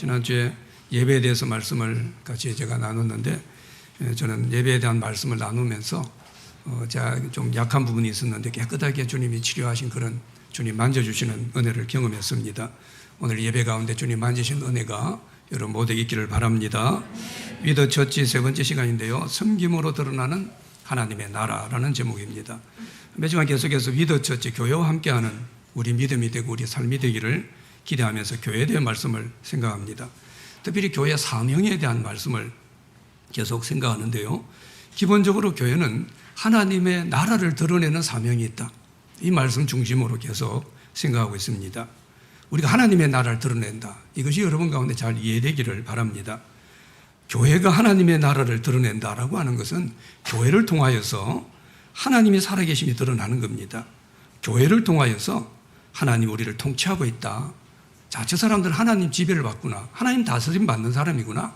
지난주에 예배에 대해서 말씀을 같이 제가 나눴는데 저는 예배에 대한 말씀을 나누면서 제가 좀 약한 부분이 있었는데 깨끗하게 주님이 치료하신 그런 주님 만져주시는 은혜를 경험했습니다. 오늘 예배 가운데 주님 만지신 은혜가 여러분 모두에게 있기를 바랍니다. 위더 처치 세 번째 시간인데요. 섬김으로 드러나는 하나님의 나라라는 제목입니다. 매주간 계속해서 위더 처치 교회와 함께하는 우리 믿음이 되고 우리 삶이 되기를 기대하면서 교회에 대한 말씀을 생각합니다. 특별히 교회 사명에 대한 말씀을 계속 생각하는데요. 기본적으로 교회는 하나님의 나라를 드러내는 사명이 있다. 이 말씀 중심으로 계속 생각하고 있습니다. 우리가 하나님의 나라를 드러낸다. 이것이 여러분 가운데 잘 이해되기를 바랍니다. 교회가 하나님의 나라를 드러낸다라고 하는 것은 교회를 통하여서 하나님의 살아계심이 드러나는 겁니다. 교회를 통하여서 하나님 우리를 통치하고 있다. 자, 저 사람들은 하나님 지배를 받구나. 하나님 다스림 받는 사람이구나.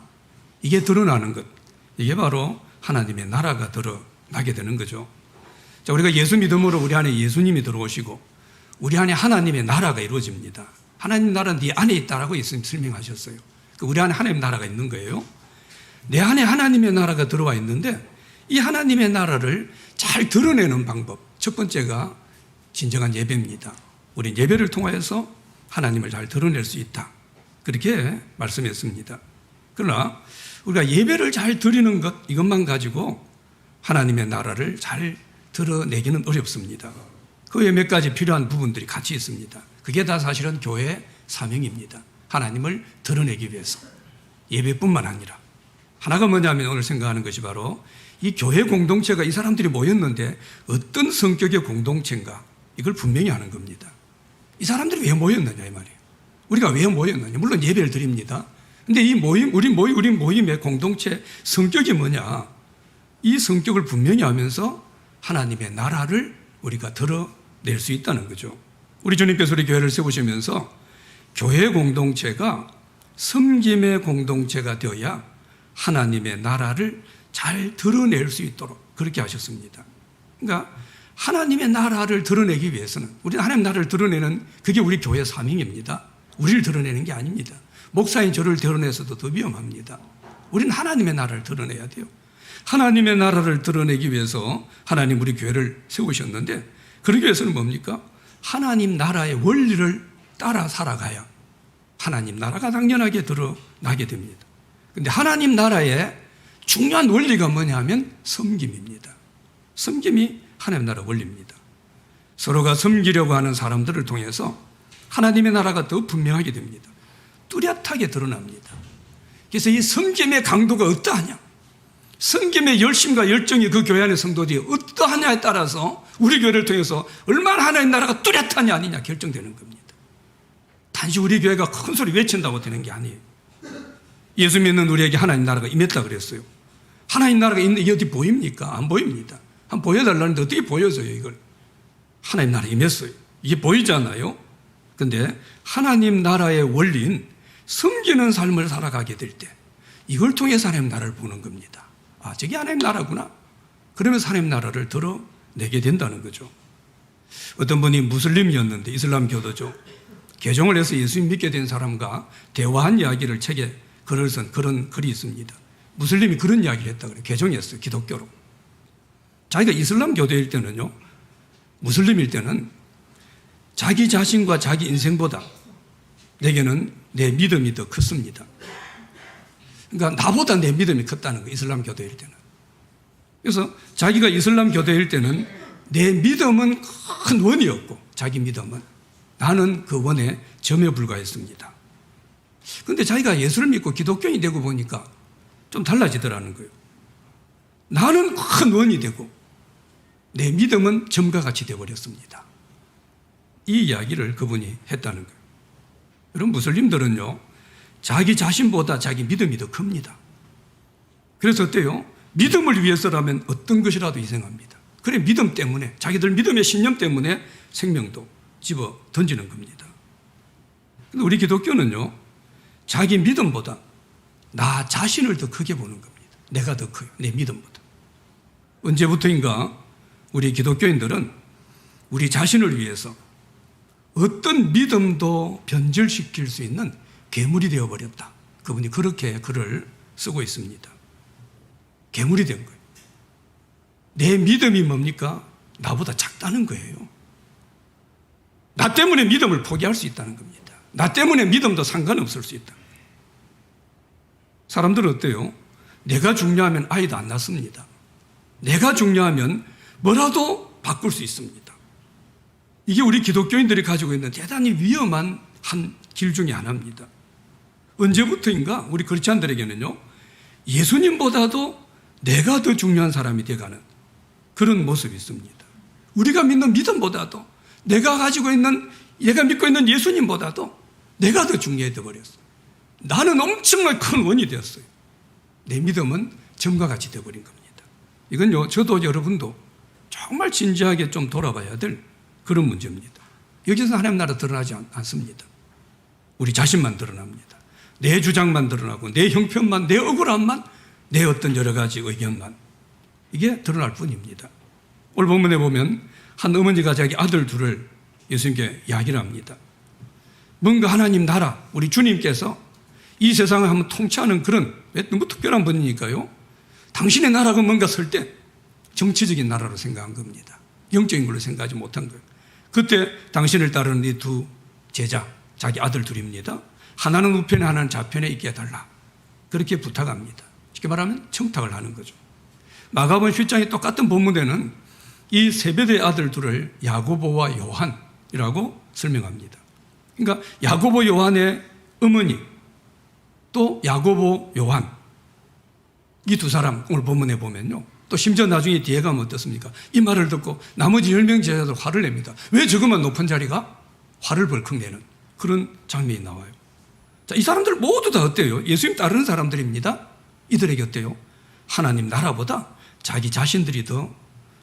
이게 드러나는 것. 이게 바로 하나님의 나라가 드러나게 되는 거죠. 자, 우리가 예수 믿음으로 우리 안에 예수님이 들어오시고 우리 안에 하나님의 나라가 이루어집니다. 하나님 나라는 네 안에 있다라고 예수님 설명하셨어요. 우리 안에 하나님의 나라가 있는 거예요. 내 안에 하나님의 나라가 들어와 있는데 이 하나님의 나라를 잘 드러내는 방법. 첫 번째가 진정한 예배입니다. 우리 예배를 통하여서 하나님을 잘 드러낼 수 있다. 그렇게 말씀했습니다. 그러나 우리가 예배를 잘 드리는 것 이것만 가지고 하나님의 나라를 잘 드러내기는 어렵습니다. 그 외에 몇 가지 필요한 부분들이 같이 있습니다. 그게 다 사실은 교회의 사명입니다. 하나님을 드러내기 위해서. 예배뿐만 아니라. 하나가 뭐냐면 오늘 생각하는 것이 바로 이 교회 공동체가 이 사람들이 모였는데 어떤 성격의 공동체인가 이걸 분명히 하는 겁니다. 이 사람들이 왜 모였느냐 이 말이에요. 우리가 왜 모였느냐. 물론 예배를 드립니다. 근데 이 모임, 우리 모임의 공동체 성격이 뭐냐. 이 성격을 분명히 하면서 하나님의 나라를 우리가 드러낼 수 있다는 거죠. 우리 주님께서 우리 교회를 세우시면서 교회 공동체가 섬김의 공동체가 되어야 하나님의 나라를 잘 드러낼 수 있도록 그렇게 하셨습니다. 그러니까 하나님의 나라를 드러내기 위해서는 우리는 하나님의 나라를 드러내는 그게 우리 교회 사명입니다. 우리를 드러내는 게 아닙니다. 목사인 저를 드러내서도 더 위험합니다. 우리는 하나님의 나라를 드러내야 돼요. 하나님의 나라를 드러내기 위해서 하나님 우리 교회를 세우셨는데 그러기 위해서는 뭡니까? 하나님 나라의 원리를 따라 살아가야 하나님 나라가 당연하게 드러나게 됩니다. 그런데 하나님 나라의 중요한 원리가 뭐냐면 섬김입니다. 섬김이 하나님 나라 원리입니다. 서로가 섬기려고 하는 사람들을 통해서 하나님의 나라가 더 분명하게 됩니다. 뚜렷하게 드러납니다. 그래서 이 섬김의 강도가 어떠하냐, 섬김의 열심과 열정이 그 교회 안의 성도들이 어떠하냐에 따라서 우리 교회를 통해서 얼마나 하나님 나라가 뚜렷하냐 아니냐 결정되는 겁니다. 단지 우리 교회가 큰 소리 외친다고 되는 게 아니에요. 예수 믿는 우리에게 하나님 나라가 임했다 그랬어요. 하나님 나라가 있는 게 어디 보입니까? 안 보입니다. 한번 보여달라는데 어떻게 보여줘요 이걸? 하나님 나라가 임했어요. 이게 보이잖아요. 그런데 하나님 나라의 원리인 섬기는 삶을 살아가게 될 때 이걸 통해서 하나님 나라를 보는 겁니다. 아, 저게 하나님 나라구나. 그러면서 하나님 나라를 드러내게 된다는 거죠. 어떤 분이 무슬림이었는데 이슬람 교도죠. 개종을 해서 예수님 믿게 된 사람과 대화한 이야기를 책에 글을 쓴 그런 글이 있습니다. 무슬림이 그런 이야기를 했다 그래요. 개종했어요. 기독교로. 자기가 이슬람 교도일 때는요, 무슬림일 때는 자기 자신과 자기 인생보다 내게는 내 믿음이 더 컸습니다. 그러니까 나보다 내 믿음이 컸다는 거예요. 이슬람 교도일 때는. 그래서 자기가 이슬람 교도일 때는 내 믿음은 큰 원이었고 자기 믿음은 나는 그 원에 점에 불과했습니다. 그런데 자기가 예수를 믿고 기독교인이 되고 보니까 좀 달라지더라는 거예요. 나는 큰 원이 되고 내 믿음은 점과 같이 되어버렸습니다. 이 이야기를 그분이 했다는 거예요. 여러분 무슬림들은요 자기 자신보다 자기 믿음이 더 큽니다. 그래서 어때요? 믿음을 위해서라면 어떤 것이라도 희생합니다. 그래 믿음 때문에 자기들 믿음의 신념 때문에 생명도 집어 던지는 겁니다. 근데 우리 기독교는요 자기 믿음보다 나 자신을 더 크게 보는 겁니다. 내가 더 커요. 내 믿음보다. 언제부터인가 우리 기독교인들은 우리 자신을 위해서 어떤 믿음도 변절시킬 수 있는 괴물이 되어버렸다. 그분이 그렇게 글을 쓰고 있습니다. 괴물이 된 거예요. 내 믿음이 뭡니까? 나보다 작다는 거예요. 나 때문에 믿음을 포기할 수 있다는 겁니다. 나 때문에 믿음도 상관없을 수 있다. 사람들은 어때요? 내가 중요하면 아이도 안 낳습니다. 내가 중요하면 뭐라도 바꿀 수 있습니다. 이게 우리 기독교인들이 가지고 있는 대단히 위험한 한 길 중에 하나입니다. 언제부터인가 우리 크리스찬들에게는요, 예수님보다도 내가 더 중요한 사람이 되어가는 그런 모습이 있습니다. 우리가 믿는 믿음보다도 내가 믿고 있는 예수님보다도 내가 더 중요해져 버렸어요. 나는 엄청나게 큰 원이 되었어요. 내 믿음은 점과 같이 되어버린 겁니다. 이건요, 저도 여러분도 정말 진지하게 좀 돌아봐야 될 그런 문제입니다. 여기서 하나님 나라 드러나지 않습니다. 우리 자신만 드러납니다. 내 주장만 드러나고 내 형편만, 내 억울함만, 내 어떤 여러 가지 의견만, 이게 드러날 뿐입니다. 오늘 본문에 보면 한 어머니가 자기 아들 둘을 예수님께 이야기를 합니다. 뭔가 하나님 나라, 우리 주님께서 이 세상을 한번 통치하는 그런 너무 특별한 분이니까요, 당신의 나라가 뭔가 설 때 정치적인 나라로 생각한 겁니다. 영적인 걸로 생각하지 못한 거예요. 그때 당신을 따르는 이 두 제자, 자기 아들 둘입니다. 하나는 우편에 하나는 좌편에 있게 해달라, 그렇게 부탁합니다. 쉽게 말하면 청탁을 하는 거죠. 마가복음 10장의 똑같은 본문에는 이 세베대의 아들 둘을 야고보와 요한이라고 설명합니다. 그러니까 야고보 요한의 어머니, 또 야고보 요한, 이 두 사람 오늘 본문에 보면요, 또 심지어 나중에 뒤에 가면 어떻습니까? 이 말을 듣고 나머지 10명 제자들 화를 냅니다. 왜 저것만 높은 자리가? 화를 벌컥 내는 그런 장면이 나와요. 자, 이 사람들 모두 다 어때요? 예수님 따르는 사람들입니다. 이들에게 어때요? 하나님 나라보다 자기 자신들이 더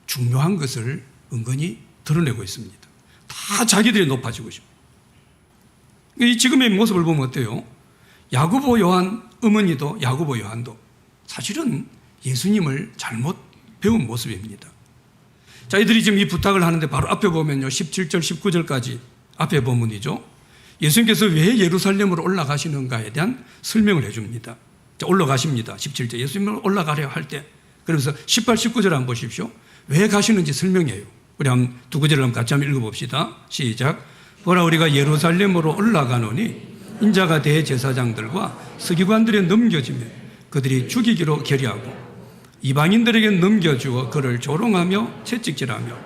중요한 것을 은근히 드러내고 있습니다. 다 자기들이 높아지고 싶어요. 이 지금의 모습을 보면 어때요? 야고보 요한 어머니도 야고보 요한도 사실은 예수님을 잘못 배운 모습입니다. 자, 이들이 지금 이 부탁을 하는데 바로 앞에 보면요, 17절 19절까지 앞에 본문이죠. 예수님께서 왜 예루살렘으로 올라가시는가에 대한 설명을 해줍니다. 자, 올라가십니다. 17절 예수님을 올라가려 할 때, 그러면서 18, 19절 한번 보십시오. 왜 가시는지 설명해요. 우리 한번 두 구절을 한번 같이 한번 읽어봅시다. 시작. 보라, 우리가 예루살렘으로 올라가노니 인자가 대제사장들과 서기관들에 넘겨지며 그들이 죽이기로 결의하고 이방인들에게 넘겨주어 그를 조롱하며 채찍질하며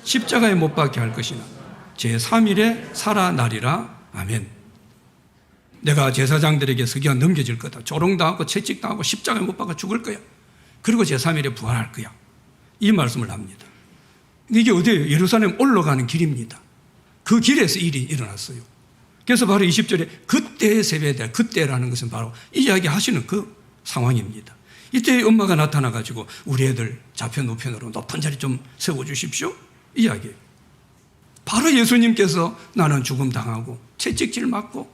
십자가에 못 박게 할 것이나 제3일에 살아나리라. 아멘. 내가 제사장들에게 서기관 넘겨질 거다. 조롱당하고 채찍당하고 십자가에 못 박아 죽을 거야. 그리고 제3일에 부활할 거야. 이 말씀을 합니다. 이게 어디예요? 예루살렘 올라가는 길입니다. 그 길에서 일이 일어났어요. 그래서 바로 20절에 그때의 세배다. 그때라는 것은 바로 이 이야기 하시는 그 상황입니다. 이때 엄마가 나타나가지고 우리 애들 좌편 우편으로 높은 자리 좀 세워주십시오, 이 이야기예요. 바로 예수님께서 나는 죽음 당하고 채찍질 맞고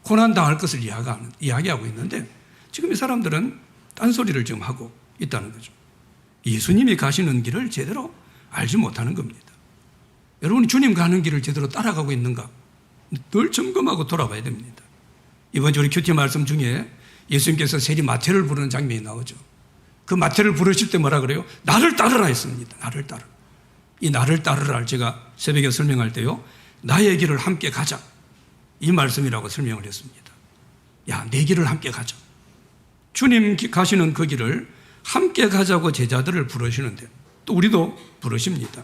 고난 당할 것을 이야기하고 있는데 지금 이 사람들은 딴소리를 지금 하고 있다는 거죠. 예수님이 가시는 길을 제대로 알지 못하는 겁니다. 여러분이 주님 가는 길을 제대로 따라가고 있는가 늘 점검하고 돌아봐야 됩니다. 이번 주 우리 큐티 말씀 중에 예수님께서 세리 마태를 부르는 장면이 나오죠. 그 마태를 부르실 때 뭐라 그래요? 나를 따르라 했습니다. 나를 따르라. 이 나를 따르라 제가 새벽에 설명할 때요, 나의 길을 함께 가자, 이 말씀이라고 설명을 했습니다. 야, 내 길을 함께 가자. 주님 가시는 그 길을 함께 가자고 제자들을 부르시는데 또 우리도 부르십니다.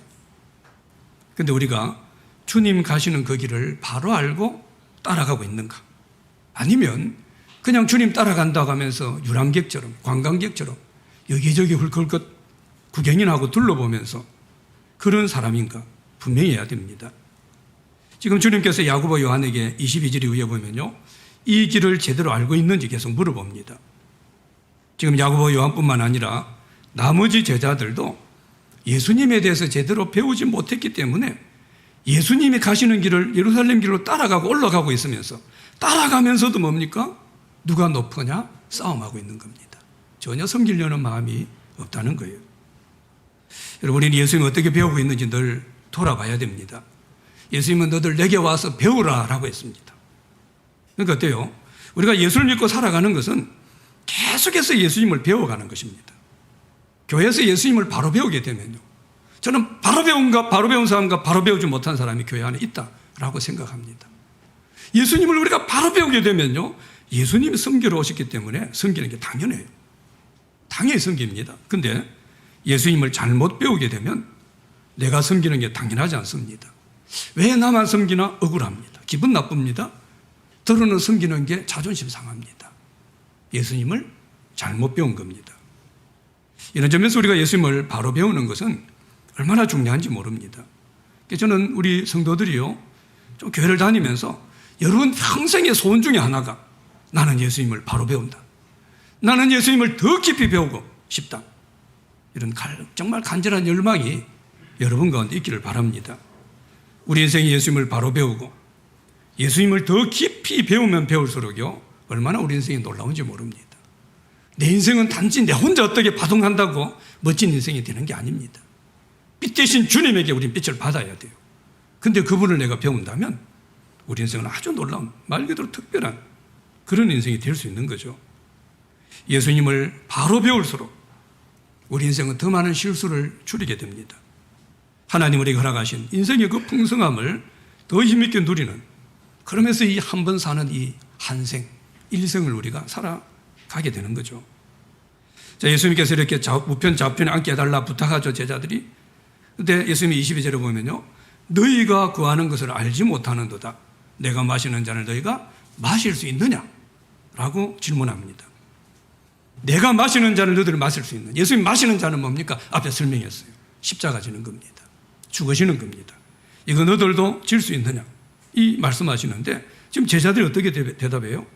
그런데 우리가 주님 가시는 그 길을 바로 알고 따라가고 있는가? 아니면 그냥 주님 따라간다고 하면서 유람객처럼, 관광객처럼 여기저기 hul끗 구경이나 하고 둘러보면서 그런 사람인가? 분명히 해야 됩니다. 지금 주님께서 야고보 요한에게 22절 이후에 보면요, 이 길을 제대로 알고 있는지 계속 물어봅니다. 지금 야고보 요한뿐만 아니라 나머지 제자들도 예수님에 대해서 제대로 배우지 못했기 때문에 예수님이 가시는 길을 예루살렘 길로 따라가고 올라가고 있으면서 따라가면서도 뭡니까? 누가 높으냐? 싸움하고 있는 겁니다. 전혀 섬기려는 마음이 없다는 거예요. 여러분, 우리는 예수님이 어떻게 배우고 있는지 늘 돌아봐야 됩니다. 예수님은 너들 내게 와서 배우라 라고 했습니다. 그러니까 어때요? 우리가 예수를 믿고 살아가는 것은 계속해서 예수님을 배워가는 것입니다. 교회에서 예수님을 바로 배우게 되면요, 저는 바로 배운 사람과 바로 배우지 못한 사람이 교회 안에 있다라고 생각합니다. 예수님을 우리가 바로 배우게 되면요, 예수님이 섬기러 오셨기 때문에 섬기는 게 당연해요. 당연히 섬깁니다. 근데 예수님을 잘못 배우게 되면 내가 섬기는 게 당연하지 않습니다. 왜 나만 섬기나 억울합니다. 기분 나쁩니다. 더러는 섬기는 게 자존심 상합니다. 예수님을 잘못 배운 겁니다. 이런 점에서 우리가 예수님을 바로 배우는 것은 얼마나 중요한지 모릅니다. 저는 우리 성도들이요, 좀 교회를 다니면서 여러분 평생의 소원 중에 하나가 나는 예수님을 바로 배운다. 나는 예수님을 더 깊이 배우고 싶다. 이런 정말 간절한 열망이 여러분 가운데 있기를 바랍니다. 우리 인생이 예수님을 바로 배우고 예수님을 더 깊이 배우면 배울수록요, 얼마나 우리 인생이 놀라운지 모릅니다. 내 인생은 단지 내 혼자 어떻게 바동한다고 멋진 인생이 되는 게 아닙니다. 빛 대신 주님에게 우린 빛을 받아야 돼요. 근데 그분을 내가 배운다면 우리 인생은 아주 놀라운, 말 그대로 특별한 그런 인생이 될 수 있는 거죠. 예수님을 바로 배울수록 우리 인생은 더 많은 실수를 줄이게 됩니다. 하나님 우리에게 허락하신 인생의 그 풍성함을 더 힘있게 누리는, 그러면서 이 한 번 사는 이 한생, 일생을 우리가 살아가게 되는 거죠. 자, 예수님께서 이렇게 우편 좌편에 앉게 해달라 부탁하죠, 제자들이. 근데 예수님이 22절에 보면요, 너희가 구하는 것을 알지 못하는도다. 내가 마시는 잔을 너희가 마실 수 있느냐? 라고 질문합니다. 내가 마시는 잔을 너희들이 마실 수 있는, 예수님 마시는 잔은 뭡니까? 앞에 설명했어요. 십자가 지는 겁니다. 죽으시는 겁니다. 이거 너희들도 질 수 있느냐? 이 말씀하시는데 지금 제자들이 어떻게 대답해요?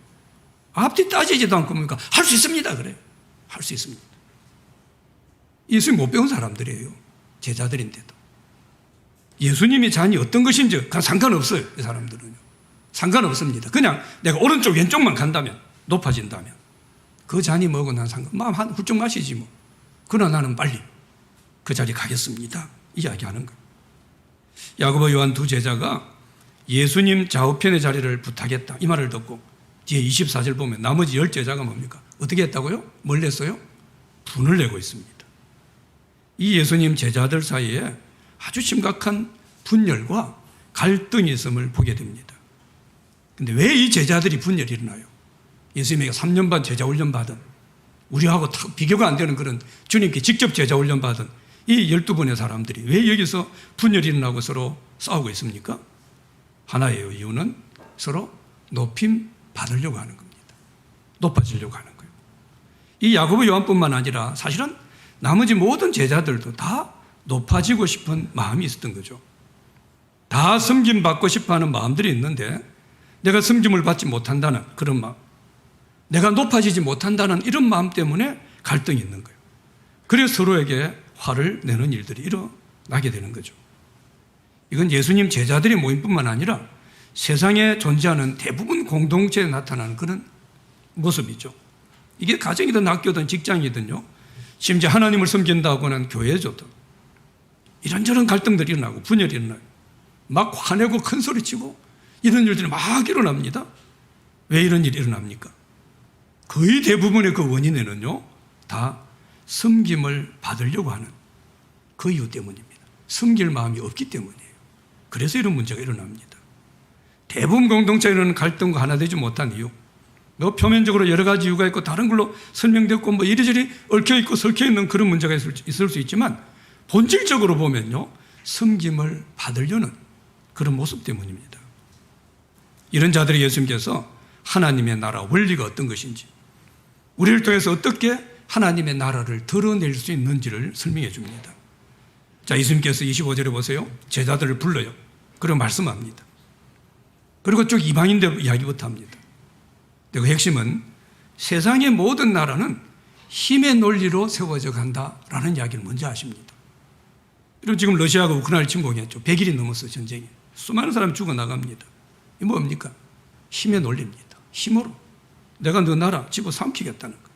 앞뒤 따지지도 않고 뭡니까? 할 수 있습니다. 그래요. 할 수 있습니다. 예수님 못 배운 사람들이에요. 제자들인데도. 예수님이 잔이 어떤 것인지 상관없어요. 이 사람들은요. 상관없습니다. 그냥 내가 오른쪽 왼쪽만 간다면, 높아진다면 그 잔이 뭐고 난 마음 한 훌쩍 마시지 뭐. 그러나 나는 빨리 그 자리에 가겠습니다. 이야기하는 거예요. 야고보 요한 두 제자가 예수님 좌우편의 자리를 부탁했다. 이 말을 듣고 뒤에 24절 보면 나머지 10제자가 뭡니까? 어떻게 했다고요? 뭘 냈어요? 분을 내고 있습니다. 이 예수님 제자들 사이에 아주 심각한 분열과 갈등이 있음을 보게 됩니다. 근데 왜 이 제자들이 분열이 일어나요? 예수님에게 3년 반 제자 훈련 받은, 우리하고 비교가 안 되는 그런 주님께 직접 제자 훈련 받은 이 12분의 사람들이 왜 여기서 분열이 일어나고 서로 싸우고 있습니까? 하나예요. 이유는 서로 높임 받으려고 하는 겁니다. 높아지려고 하는 거예요. 이 야고보 요한뿐만 아니라 사실은 나머지 모든 제자들도 다 높아지고 싶은 마음이 있었던 거죠. 다 섬김받고 싶어하는 마음들이 있는데 내가 섬김을 받지 못한다는 그런 마음, 내가 높아지지 못한다는 이런 마음 때문에 갈등이 있는 거예요. 그래서 서로에게 화를 내는 일들이 일어나게 되는 거죠. 이건 예수님 제자들의 모임뿐만 아니라 세상에 존재하는 대부분 공동체에 나타나는 그런 모습이죠. 이게 가정이든 학교든 직장이든요, 심지어 하나님을 섬긴다고 하는 교회에서도 이런저런 갈등들이 일어나고 분열이 일어나요. 막 화내고 큰 소리치고 이런 일들이 막 일어납니다. 왜 이런 일이 일어납니까? 거의 대부분의 그 원인에는요, 다 섬김을 받으려고 하는 그 이유 때문입니다. 섬길 마음이 없기 때문이에요. 그래서 이런 문제가 일어납니다. 대부분 공동체에는 갈등과 하나 되지 못한 이유, 뭐 표면적으로 여러 가지 이유가 있고 다른 걸로 설명됐고 뭐 이리저리 얽혀있고 설켜있는 그런 문제가 있을 수 있지만 본질적으로 보면요, 섬김을 받으려는 그런 모습 때문입니다. 이런 자들이 예수님께서 하나님의 나라 원리가 어떤 것인지, 우리를 통해서 어떻게 하나님의 나라를 드러낼 수 있는지를 설명해 줍니다. 자, 예수님께서 25절에 보세요. 제자들을 불러요. 그리고 말씀합니다. 그리고 쭉 이방인들 이야기부터 합니다. 그 핵심은 세상의 모든 나라는 힘의 논리로 세워져 간다라는 이야기를 먼저 하십니다. 그리고 지금 러시아가 우크라이나를 침공했죠. 100일이 넘었어요, 전쟁이. 수많은 사람이 죽어나갑니다. 이게 뭡니까? 힘의 논리입니다. 힘으로 내가 너 나라 집어삼키겠다는 거예요.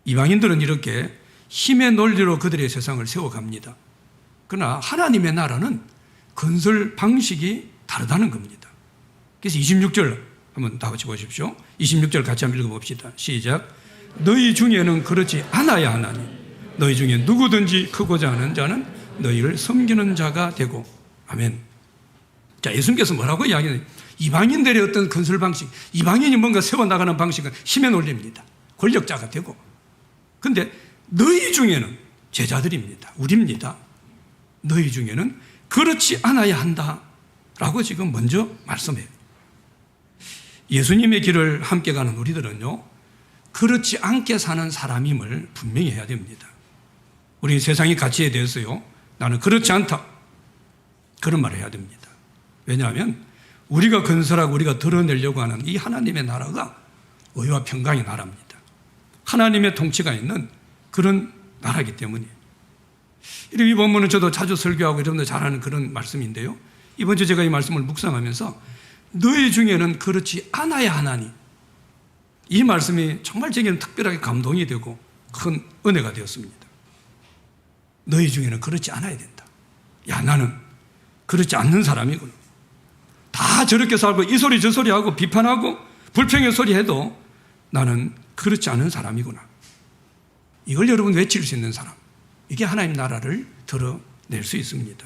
이방인들은 이렇게 힘의 논리로 그들의 세상을 세워갑니다. 그러나 하나님의 나라는 건설 방식이 다르다는 겁니다. 그래서 26절 한번 다 같이 보십시오. 26절 같이 한번 읽어봅시다. 시작. 너희 중에는 그렇지 않아야 하나니 너희 중에 누구든지 크고자 하는 자는 너희를 섬기는 자가 되고. 아멘. 자, 예수님께서 뭐라고 이야기하냐. 이방인들의 어떤 건설 방식, 이방인이 뭔가 세워나가는 방식은 힘에 놀립니다. 권력자가 되고. 근데 너희 중에는 제자들입니다. 우리입니다. 너희 중에는 그렇지 않아야 한다 라고 지금 먼저 말씀해요. 예수님의 길을 함께 가는 우리들은요, 그렇지 않게 사는 사람임을 분명히 해야 됩니다. 우리 세상의 가치에 대해서요, 나는 그렇지 않다, 그런 말을 해야 됩니다. 왜냐하면 우리가 건설하고 우리가 드러내려고 하는 이 하나님의 나라가 의와 평강의 나라입니다. 하나님의 통치가 있는 그런 나라이기 때문이에요. 이 본문은 저도 자주 설교하고 여러분들 잘 아는 그런 말씀인데요, 이번 주 제가 이 말씀을 묵상하면서 너희 중에는 그렇지 않아야 하나니, 이 말씀이 정말 제게는 특별하게 감동이 되고 큰 은혜가 되었습니다. 너희 중에는 그렇지 않아야 된다. 야, 나는 그렇지 않는 사람이구나. 다 저렇게 살고 이 소리 저 소리 하고 비판하고 불평의 소리 해도 나는 그렇지 않은 사람이구나. 이걸 여러분 외칠 수 있는 사람, 이게 하나님 나라를 드러낼 수 있습니다.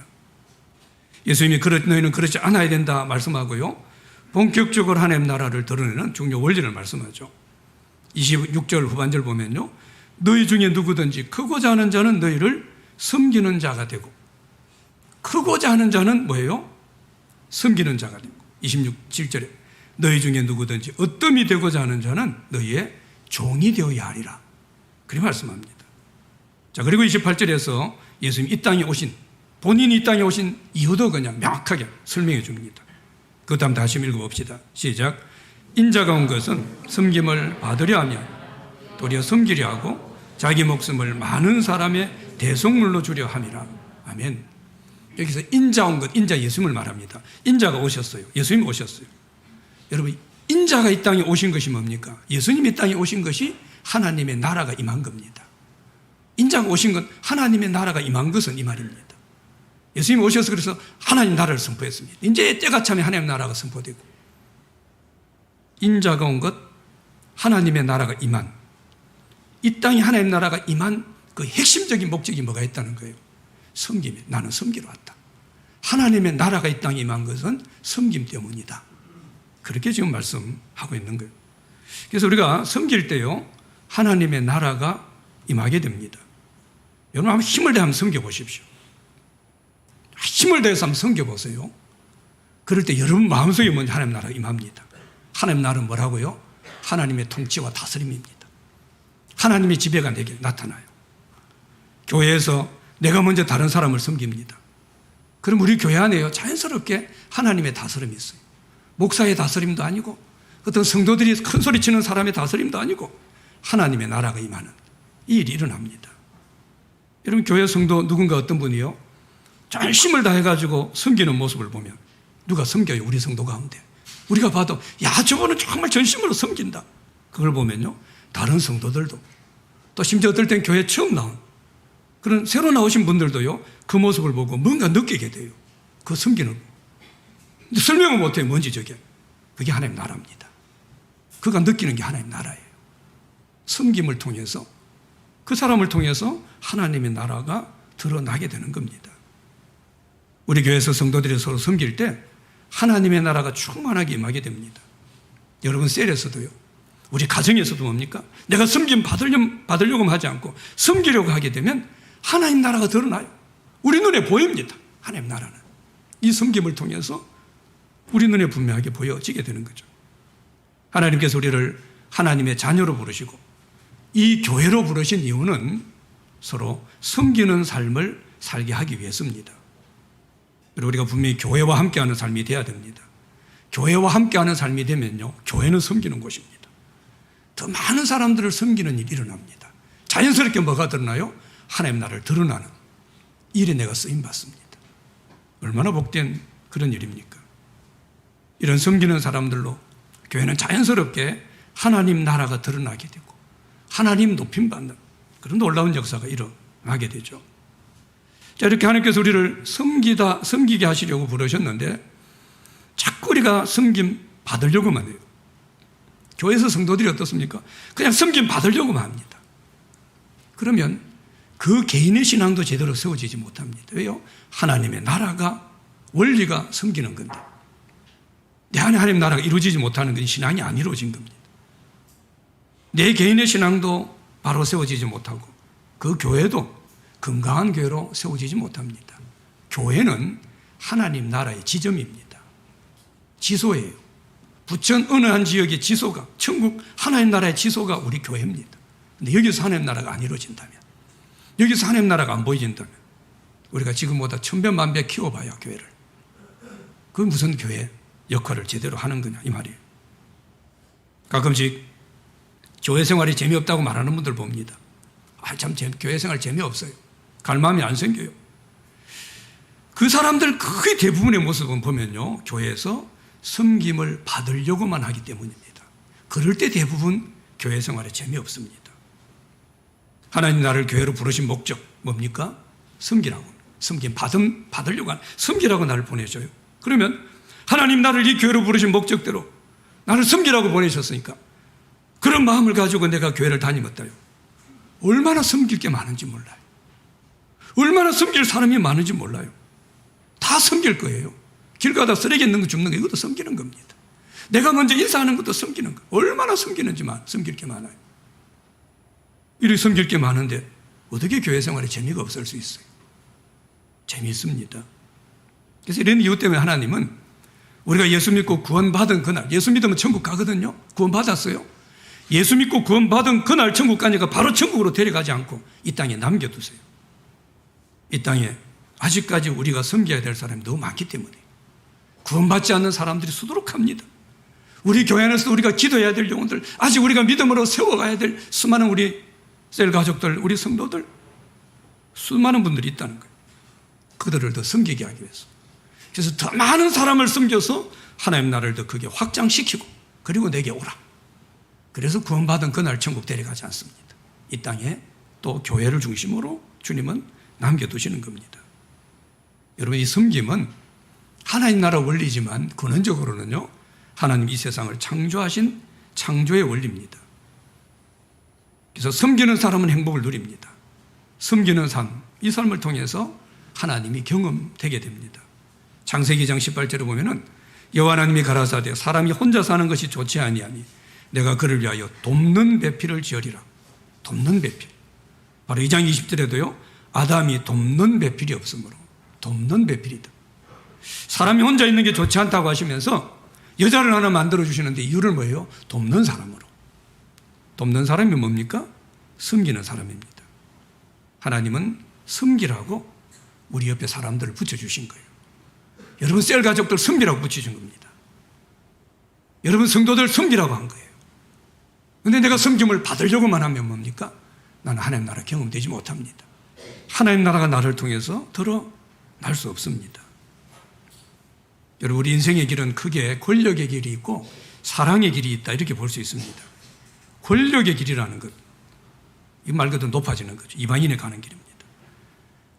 예수님이 너희는 그렇지 않아야 된다 말씀하고요, 본격적으로 하나님 나라를 드러내는 중요 원리를 말씀하죠. 26절 후반절 보면요, 너희 중에 누구든지 크고자 하는 자는 너희를 섬기는 자가 되고. 크고자 하는 자는 뭐예요? 섬기는 자가 되고. 26절에 너희 중에 누구든지 어뜸이 되고자 하는 자는 너희의 종이 되어야 하리라, 그렇게 말씀합니다. 자, 그리고 28절에서 예수님이 이 땅에 오신, 본인이 이 땅에 오신 이유도 그냥 명확하게 설명해 줍니다. 그것도 한번 다시 읽어봅시다. 시작. 인자가 온 것은 섬김을 받으려 하며 도리어 섬기려 하고 자기 목숨을 많은 사람의 대속물로 주려 함이라. 아멘. 여기서 인자 온 것, 인자 예수님을 말합니다. 인자가 오셨어요. 예수님이 오셨어요. 여러분, 인자가 이 땅에 오신 것이 뭡니까? 예수님이 이 땅에 오신 것이 하나님의 나라가 임한 겁니다. 인자가 오신 것, 하나님의 나라가 임한 것은 이 말입니다. 예수님이 오셔서 그래서 하나님 나라를 선포했습니다. 이제 때가 차면 하나님 나라가 선포되고, 인자가 온 것, 하나님의 나라가 임한, 이 땅에 하나님 나라가 임한 그 핵심적인 목적이 뭐가 있다는 거예요? 섬김이에요. 나는 섬기러 왔다. 하나님의 나라가 이 땅에 임한 것은 섬김 때문이다. 그렇게 지금 말씀하고 있는 거예요. 그래서 우리가 섬길 때요, 하나님의 나라가 임하게 됩니다. 여러분 한번 힘을 다해 한번 섬겨보십시오. 힘을 다해서 한번 섬겨보세요. 그럴 때 여러분 마음속에 먼저 하나님 나라가 임합니다. 하나님 나라는 뭐라고요? 하나님의 통치와 다스림입니다. 하나님의 지배가 내게 나타나요. 교회에서 내가 먼저 다른 사람을 섬깁니다. 그럼 우리 교회 안에요, 자연스럽게 하나님의 다스림이 있어요. 목사의 다스림도 아니고 어떤 성도들이 큰 소리 치는 사람의 다스림도 아니고 하나님의 나라가 임하는 이 일이 일어납니다. 여러분, 교회 성도 누군가 어떤 분이요, 잘 힘을 다해가지고 섬기는 모습을 보면 누가 섬겨요? 우리 성도 가운데. 우리가 봐도 야, 저분은 정말 전심으로 섬긴다. 그걸 보면요, 다른 성도들도, 또 심지어 어떨 땐 교회 처음 나온 그런 새로 나오신 분들도요, 그 모습을 보고 뭔가 느끼게 돼요. 그 섬기는 거. 근데 설명을 못해요. 뭔지 저게. 그게 하나님 나라입니다. 그가 느끼는 게 하나님 나라예요. 섬김을 통해서, 그 사람을 통해서 하나님의 나라가 드러나게 되는 겁니다. 우리 교회에서 성도들이 서로 섬길 때 하나님의 나라가 충만하게 임하게 됩니다. 여러분, 셀에서도요, 우리 가정에서도 뭡니까? 내가 섬김 받으려고 하지 않고 섬기려고 하게 되면 하나님 나라가 드러나요. 우리 눈에 보입니다. 하나님 나라는. 이 섬김을 통해서 우리 눈에 분명하게 보여지게 되는 거죠. 하나님께서 우리를 하나님의 자녀로 부르시고 이 교회로 부르신 이유는 서로 섬기는 삶을 살게 하기 위해서입니다. 그리고 우리가 분명히 교회와 함께하는 삶이 돼야 됩니다. 교회와 함께하는 삶이 되면요, 교회는 섬기는 곳입니다. 더 많은 사람들을 섬기는 일이 일어납니다. 자연스럽게 뭐가 드러나요? 하나님 나라를 드러나는 일에 내가 쓰임받습니다. 얼마나 복된 그런 일입니까? 이런 섬기는 사람들로 교회는 자연스럽게 하나님 나라가 드러나게 되고 하나님 높임받는 그런 놀라운 역사가 일어나게 되죠. 자, 이렇게 하나님께서 우리를 섬기게 하시려고 부르셨는데 자꾸 우리가 섬김 받으려고만 해요. 교회에서 성도들이 어떻습니까? 그냥 섬김 받으려고만 합니다. 그러면 그 개인의 신앙도 제대로 세워지지 못합니다. 왜요? 하나님의 나라가, 원리가 섬기는 건데, 내 안에 하나님 나라가 이루어지지 못하는 건 신앙이 안 이루어진 겁니다. 내 개인의 신앙도 바로 세워지지 못하고 그 교회도 건강한 교회로 세워지지 못합니다. 교회는 하나님 나라의 지점입니다. 지소예요. 부천 어느 한 지역의 지소가, 천국 하나님 나라의 지소가 우리 교회입니다. 근데 여기서 하나님 나라가 안 이루어진다면, 여기서 하나님 나라가 안 보여진다면 우리가 지금보다 천배만배 키워봐야 교회를, 그 무슨 교회 역할을 제대로 하는 거냐 이 말이에요. 가끔씩 교회 생활이 재미없다고 말하는 분들 봅니다. 참 교회 생활 재미없어요. 갈 마음이 안 생겨요. 그 사람들 거의 대부분의 모습은 보면요, 교회에서 섬김을 받으려고만 하기 때문입니다. 그럴 때 대부분 교회 생활에 재미없습니다. 하나님 나를 교회로 부르신 목적 뭡니까? 섬기라고. 섬김 받으려고 하는, 섬기라고 나를 보내줘요. 그러면 하나님 나를 이 교회로 부르신 목적대로 나를 섬기라고 보내셨으니까 그런 마음을 가지고 내가 교회를 다니었다요. 얼마나 섬길 게 많은지 몰라요. 얼마나 섬길 사람이 많은지 몰라요. 다 섬길 거예요. 길 가다 쓰레기 있는 거 줍는 거, 이것도 섬기는 겁니다. 내가 먼저 인사하는 것도 섬기는 거. 얼마나 섬기는지만 섬길 게 많아요. 이렇게 섬길 게 많은데 어떻게 교회 생활에 재미가 없을 수 있어요? 재미있습니다. 그래서 이런 이유 때문에 하나님은 우리가 예수 믿고 구원받은 그날, 예수 믿으면 천국 가거든요. 구원받았어요. 예수 믿고 구원받은 그날 천국 가니까 바로 천국으로 데려가지 않고 이 땅에 남겨두세요. 이 땅에 아직까지 우리가 섬겨야 될 사람이 너무 많기 때문에 구원받지 않는 사람들이 수두룩합니다. 우리 교회 안에서 우리가 기도해야 될 영혼들, 아직 우리가 믿음으로 세워가야 될 수많은 우리 셀 가족들, 우리 성도들, 수많은 분들이 있다는 거예요. 그들을 더 섬기게 하기 위해서. 그래서 더 많은 사람을 섬겨서 하나님 나라를 더 크게 확장시키고, 그리고 내게 오라. 그래서 구원받은 그날 천국 데려가지 않습니다. 이 땅에 또 교회를 중심으로 주님은 남겨두시는 겁니다. 여러분, 이 섬김은 하나님 나라 원리지만 근원적으로는요, 하나님 이 세상을 창조하신 창조의 원리입니다. 그래서 섬기는 사람은 행복을 누립니다. 섬기는 삶, 이 삶을 통해서 하나님이 경험되게 됩니다. 창세기 2장 18절에 보면은 여호와 하나님이 가라사대 사람이 혼자 사는 것이 좋지 아니하니 내가 그를 위하여 돕는 배필을 지으리라. 돕는 배필. 바로 2장 20절에도요, 아담이 돕는 배필이 없으므로 돕는 배필이다. 사람이 혼자 있는 게 좋지 않다고 하시면서 여자를 하나 만들어 주시는데 이유를 뭐예요? 돕는 사람으로. 돕는 사람이 뭡니까? 섬기는 사람입니다. 하나님은 섬기라고 우리 옆에 사람들을 붙여주신 거예요. 여러분 셀 가족들 섬기라고 붙여준 겁니다. 여러분 성도들 섬기라고 한 거예요. 그런데 내가 섬김을 받으려고만 하면 뭡니까? 나는 하나님 나라 경험되지 못합니다. 하나님 나라가 나를 통해서 드러날 수 없습니다. 여러분, 우리 인생의 길은 크게 권력의 길이 있고 사랑의 길이 있다, 이렇게 볼 수 있습니다. 권력의 길이라는 것, 이 말 그대로 높아지는 거죠. 이방인에 가는 길입니다.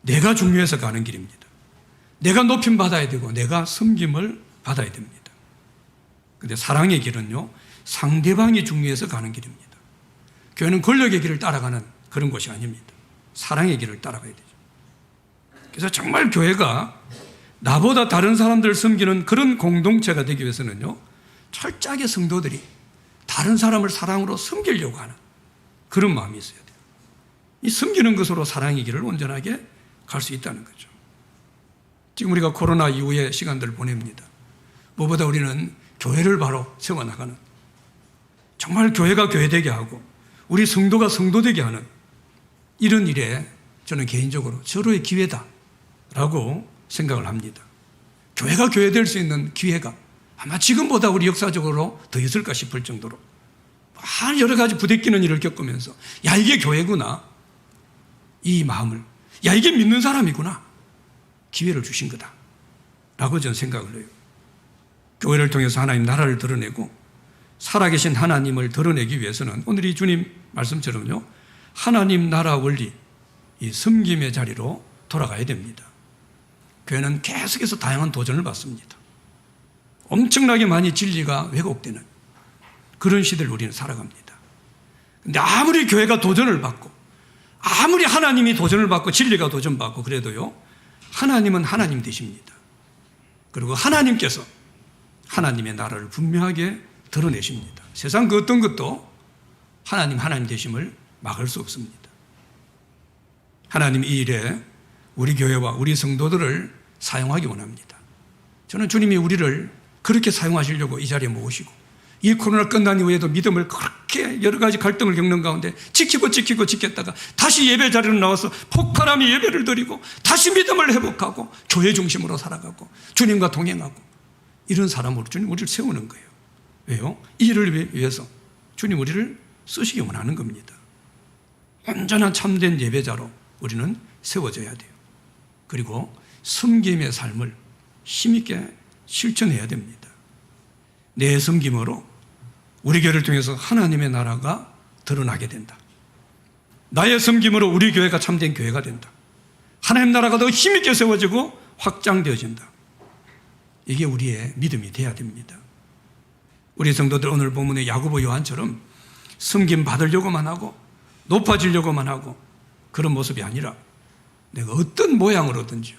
내가 중요해서 가는 길입니다. 내가 높임 받아야 되고 내가 섬김을 받아야 됩니다. 그런데 사랑의 길은요, 상대방이 중요해서 가는 길입니다. 교회는 권력의 길을 따라가는 그런 곳이 아닙니다. 사랑의 길을 따라가야 되죠. 그래서 정말 교회가 나보다 다른 사람들을 섬기는 그런 공동체가 되기 위해서는요, 철저하게 성도들이 다른 사람을 사랑으로 섬기려고 하는 그런 마음이 있어야 돼요. 이 섬기는 것으로 사랑의 길을 온전하게 갈 수 있다는 거죠. 지금 우리가 코로나 이후의 시간들을 보냅니다. 무엇보다 우리는 교회를 바로 세워나가는, 정말 교회가 교회되게 하고 우리 성도가 성도되게 하는 이런 일에 저는 개인적으로 절호의 기회다라고 생각을 합니다. 교회가 교회될 수 있는 기회가 아마 지금보다 우리 역사적으로 더 있을까 싶을 정도로 여러 가지 부대끼는 일을 겪으면서, 야, 이게 교회구나, 이 마음을, 야, 이게 믿는 사람이구나, 기회를 주신 거다 라고 저는 생각을 해요. 교회를 통해서 하나님 나라를 드러내고 살아계신 하나님을 드러내기 위해서는 오늘 이 주님 말씀처럼요, 하나님 나라 원리, 이 섬김의 자리로 돌아가야 됩니다. 교회는 계속해서 다양한 도전을 받습니다. 엄청나게 많이 진리가 왜곡되는 그런 시대를 우리는 살아갑니다. 근데 아무리 교회가 도전을 받고 아무리 하나님이 도전을 받고 진리가 도전받고 그래도요, 하나님은 하나님 되십니다. 그리고 하나님께서 하나님의 나라를 분명하게 드러내십니다. 세상 그 어떤 것도 하나님 되심을 막을 수 없습니다. 하나님 이 일에 우리 교회와 우리 성도들을 사용하기 원합니다. 저는 주님이 우리를 그렇게 사용하시려고 이 자리에 모으시고 이 코로나 끝난 이후에도 믿음을 그렇게 여러 가지 갈등을 겪는 가운데 지켰다가 다시 예배 자리로 나와서 폭발하며 예배를 드리고 다시 믿음을 회복하고 교회 중심으로 살아가고 주님과 동행하고 이런 사람으로 주님 우리를 세우는 거예요. 왜요? 이 일을 위해서 주님 우리를 쓰시기 원하는 겁니다. 온전한 참된 예배자로 우리는 세워져야 돼요. 그리고 섬김의 삶을 힘있게 실천해야 됩니다. 내 섬김으로 우리 교회를 통해서 하나님의 나라가 드러나게 된다. 나의 섬김으로 우리 교회가 참된 교회가 된다. 하나님 나라가 더 힘있게 세워지고 확장되어진다. 이게 우리의 믿음이 돼야 됩니다. 우리 성도들 오늘 본문의 야고보 요한처럼 섬김 받으려고만 하고 높아지려고만 하고 그런 모습이 아니라 내가 어떤 모양으로든지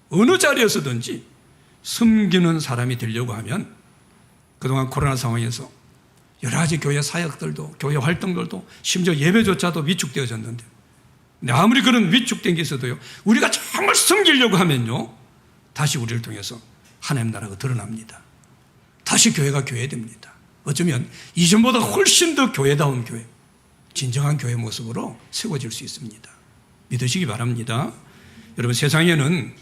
어느 자리에서든지 섬기는 사람이 되려고 하면 그동안 코로나 상황에서 여러 가지 교회 사역들도 교회 활동들도 심지어 예배조차도 위축되어졌는데 아무리 그런 위축된 게 있어도요, 우리가 정말 섬기려고 하면요 다시 우리를 통해서 하나님 나라가 드러납니다. 다시 교회가 교회됩니다. 어쩌면 이전보다 훨씬 더 교회다운 교회, 진정한 교회 모습으로 세워질 수 있습니다. 믿으시기 바랍니다. 여러분, 세상에는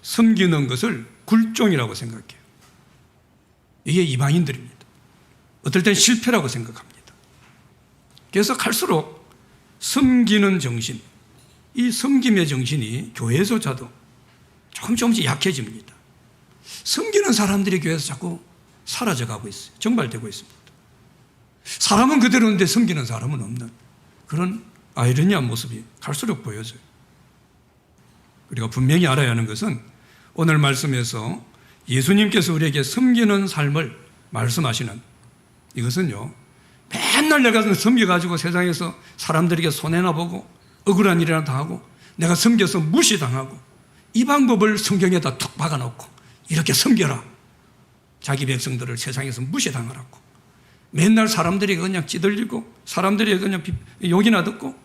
섬기는 것을 굴종이라고 생각해요. 이게 이방인들입니다. 어떨 땐 실패라고 생각합니다. 그래서 갈수록 섬기는 정신, 이 섬김의 정신이 조금씩 약해집니다. 섬기는 사람들이 교회에서 자꾸 사라져가고 있어요. 정발되고 있습니다. 사람은 그대로인데 섬기는 사람은 없는 그런 아이러니한 모습이 갈수록 보여져요. 우리가 분명히 알아야 하는 것은 오늘 말씀에서 예수님께서 우리에게 섬기는 삶을 말씀하시는 이것은요, 맨날 내가 섬겨가지고 세상에서 사람들에게 손해나 보고 억울한 일이나 당하고 내가 섬겨서 무시당하고 이 방법을 성경에다 툭 박아놓고 이렇게 섬겨라. 자기 백성들을 세상에서 무시당하라고. 맨날 사람들이 그냥 찌들리고 사람들이 그냥 욕이나 듣고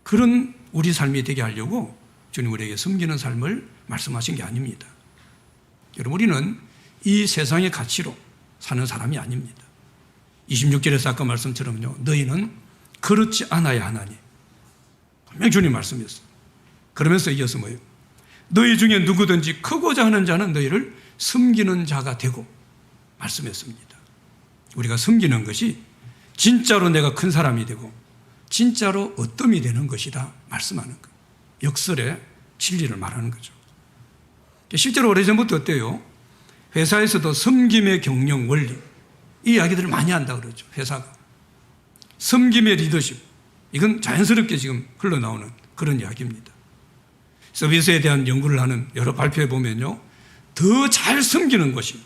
그런 우리 삶이 되게 하려고 주님 우리에게 섬기는 삶을 말씀하신 게 아닙니다. 여러분, 우리는 이 세상의 가치로 사는 사람이 아닙니다. 26절에서 아까 말씀처럼요, 너희는 그렇지 않아야 하나니. 분명히 주님 말씀이었어요. 그러면서 이어서 뭐예요? 너희 중에 누구든지 크고자 하는 자는 너희를 섬기는 자가 되고 말씀했습니다. 우리가 섬기는 것이 진짜로 내가 큰 사람이 되고 진짜로 어뜸이 되는 것이다 말씀하는 거예요. 역설의 진리를 말하는 거죠. 실제로 오래전부터 어때요? 회사에서도 섬김의 경영 원리 이 이야기들을 많이 한다 그러죠. 회사가 섬김의 리더십, 이건 자연스럽게 지금 흘러나오는 그런 이야기입니다. 서비스에 대한 연구를 하는 여러 발표에 보면요, 더 잘 섬기는 것이